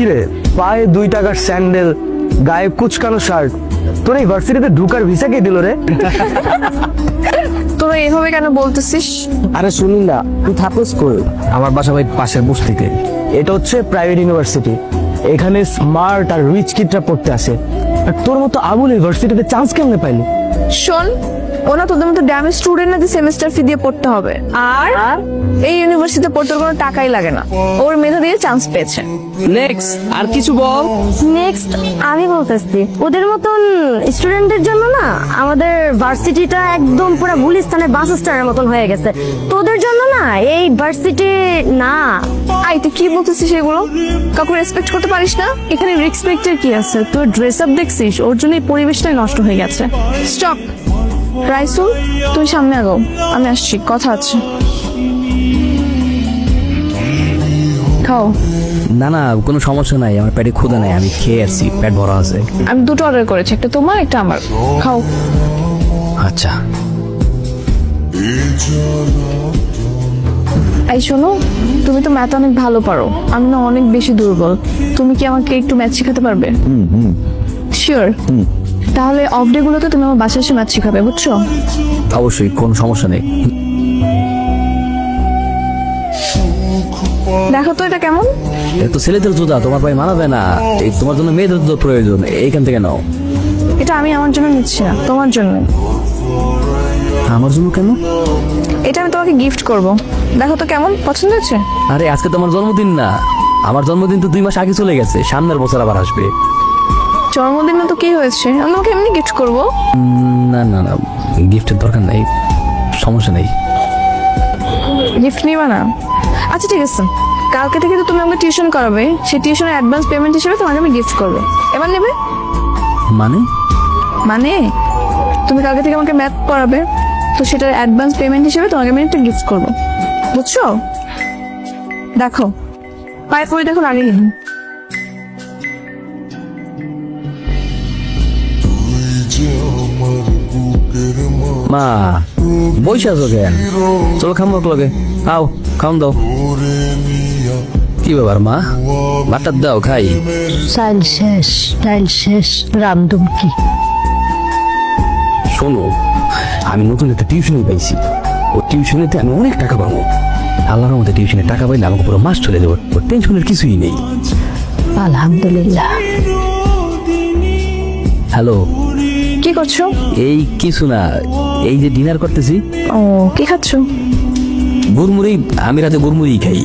কিরে, পায়ে 2 টাকার স্যান্ডেল, গায়ে কুচকানো শার্ট, তোর এই ভার্সিটিতে ঢুকার ভিসা কে দিল রে? তোরা এভাবে কেন বলতেছিস? আরে শুনুন না, তুই থাকোস কই? আমার বাসা ভাই পাশের বস্তিতে। এটা হচ্ছে প্রাইভেট ইউনিভার্সিটি, এখানে স্মার্ট আর রিচ কিডরা পড়তে আসে। আর তোর মতো আবুল ইউনিভার্সিটিতে চান্স কেমনে পাইলি? শোন, ওনা তোদের মতো ড্যামেজ স্টুডেন্ট না যে সেমিস্টার ফি দিয়ে পড়তে হবে। আর এই ইউনিভার্সিটিতে পড়তে কোনো টাকাই লাগে না, ওর মেধা দিয়ে চান্স পেয়েছে। নেক্সট আর কিছু বল। নেক্সট আমি বলতেছি, ওদের মতন স্টুডেন্টদের জন্য না আমাদের ভার্সিটিটা একদম পুরো গুলিস্তানের বাস স্ট্যান্ডের মতন হয়ে গেছে। তোদের জন্য না এই ভার্সিটি না। আই তুই কি বলতেছিস এগুলো? কাউকে রেসপেক্ট করতে পারিস না? এখানে রেসপেক্টের কি আছে? তোর ড্রেস আপ দেখছিস, ওর জন্য এই পরিবেশটাই নষ্ট হয়ে গেছে। স্টপ রাইসুল, তুই সামনে আগাও, আমি আসছি, কথা আছে। খাও। না না, কোনো সমস্যা নাই, আমার পেটে ক্ষুধা নাই, আমি খেয়ে আসছি, পেট ভরা আছে। আমি দুটো অর্ডার করেছি, একটা তোমার একটা আমার। খাও। আচ্ছা। এই শোনো, তুমি তো ম্যাথ অনেক ভালো পারো, আমি না অনেক বেশি দুর্বল। তুমি কি আমাকে একটু ম্যাথ শেখাতে পারবে? শিওর? তাহলে অফ ডে গুলোতে তুমি আমার বাসায় এসে ম্যাথ শেখাবে, বুঝছো? অবশ্যই, কোনো সমস্যা নেই। দেখো তো এটা কেমন। তো ছেলেদের জুতা তোমার ভাই মানাবে না, এই তোমার জন্য মেয়েদের জুতো প্রয়োজন, এইখান থেকে নাও। এটা আমি আমার জন্য নিচ্ছি না, তোমার জন্য। আমার জন্য কেন? এটা আমি তোমাকে গিফট করব, দেখো তো কেমন, পছন্দ হয়েছে? আরে আজকে তো আমার জন্মদিন না, আমার জন্মদিন তো 2 মাস আগে চলে গেছে, সামনের বছর আবার আসবে। জন্মদিনে তো কি হয়েছে, আমি তোমাকে এমনি গিফট করব। না না না, গিফটের দরকার নেই, সমস্যা নেই। গিফট নিবা না? আচ্ছা ঠিক আছে, কালকে থেকে তো তুমি আমাকে টিউশন করাবে, সেই টিউশনের অ্যাডভান্স পেমেন্ট হিসেবে তোমাকে আমি গিফট করবো। এবার নেবে? মানে? মানে তুমি কালকে থেকে আমাকে ম্যাথ পড়াবে, তো সেটার অ্যাডভান্স পেমেন্ট হিসেবে তোমাকে আমি একটা গিফট করবো, বুঝছো? দেখো পায়ে পরে দেখো, আগে নিন। মা বসে আছো কেন? চলো খামো লগে, আও খাম দাও। কি ব্যাপার মা, ভাতটা দাও খাই। টাইল শেষ রামদম কি? শোনো, আমি নতুন একটা টিউশন পাইছি, ও টিউশনেতে আমি অনেক টাকা পাবো। আল্লাহর মধ্যে টিউশনে টাকা পাইলে আমাকে পুরো মাস চলে যাবো, ওর টেনশনের কিছুই নেই। আলহামদুলিল্লাহ। হ্যালো, কি করছো? এই কিছু না, এই যে ডিনার করতেছি। ও, কি খাচ্ছো? গুড়মুড়ি, আমি রাতে গুড়মুড়ি খাই।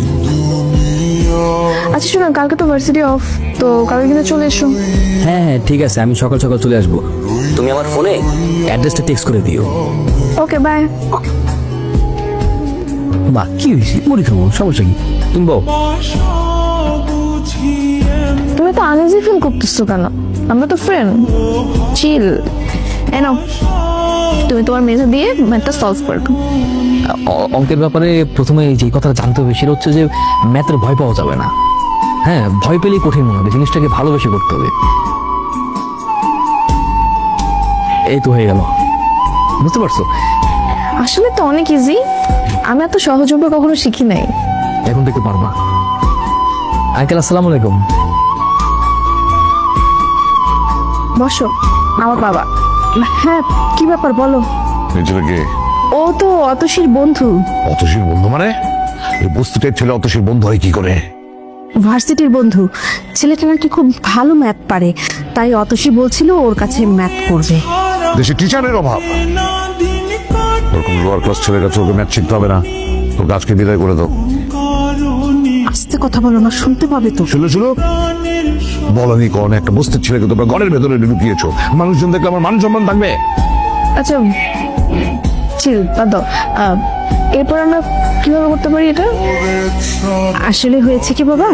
আচ্ছা শোনো, কালকে তো ভার্সিটি অফ, তো কালকে কিন্তু চলে এসো। হ্যাঁ হ্যাঁ ঠিক আছে, আমি সকাল সকাল চলে আসবো। তুমি আমার ফোনে অ্যাড্রেসটা টেক্সট করে দিও। Okay bye. মা কি হয়েছে, মুড়ি খাবো, সমস্যা কি? তুমি বউ। তুমি তো আনইজি ফিল করতেছো কেন? আমরা তো ফ্রেন্ড, চিল। এনো, তুমি তোমার মেধা দিয়ে ম্যাথটা সলভ করবে। অঙ্কের ব্যাপারে প্রথমে যে কথা জানতে হবে সেটা হচ্ছে যে ম্যাথের ভয় পাওয়া যাবে না। হ্যাঁ, ভয় পেলেই কঠিন মনে হবে, জিনিসটাকে ভালোবেসে করতে হবে। এই তো হয়ে গেল, বুঝতে পারছো? আসলে তো অনেক ইজি, আমি এত সহজভাবে কখনো শিখি নাই। এখন থেকে পারবা। আঙ্কেল আসসালামু আলাইকুম। বসো, আমার বাবা। হ্যাঁ, কি ব্যাপার বলো। এই ছেলেকে ও তো অতসীর বন্ধু। অতসীর বন্ধু মানে? এই বস্তুটার ছেলে অতসীর বন্ধু হয় কি করে? ভার্সিটির বন্ধু, ছেলেটা নাকি খুব ভালো ম্যাথ পারে, তাই অতসী বলছিল ওর কাছে ম্যাথ করবে। দেশে টিচারের অভাব, ওরকম লোয়ার ক্লাস ছেলের কাছে ওকে ম্যাথ শিখতে হবে না, ওর গাছকে বিদায় করে দাও। আস্তে কথা বলো না, শুনতে পাবে তো। শুনে শুনো, বলনি কোন একটা বস্তির ছেলেকে তোমরা ঘরের ভেতরে ঢুকিয়েছো, মানুষজন দেখলে আমার মান সম্মান থাকবে? আচ্ছা চিল, বাদ দাও। এরপর আমরা কিভাবে করতে পারি এটা? আসলে হয়েছে কি বাবা,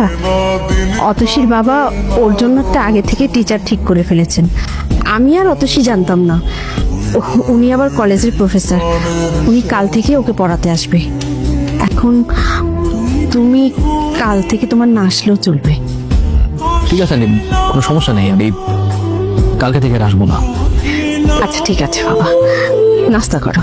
অতসীর বাবা ওর জন্য একটা আগে থেকে টিচার ঠিক করে ফেলেছেন। আমি আর অতসী জানতাম না, উনি আবার কলেজের প্রফেসর, উনি কাল থেকে ওকে পড়াতে আসবে। এখন তুমি কাল থেকে তোমার না আসলেও চলবে। ঠিক আছে, কোনো সমস্যা নেই, আমি কালকে থেকে আর আসবো না। আচ্ছা ঠিক আছে বাবা, নাস্তা করো।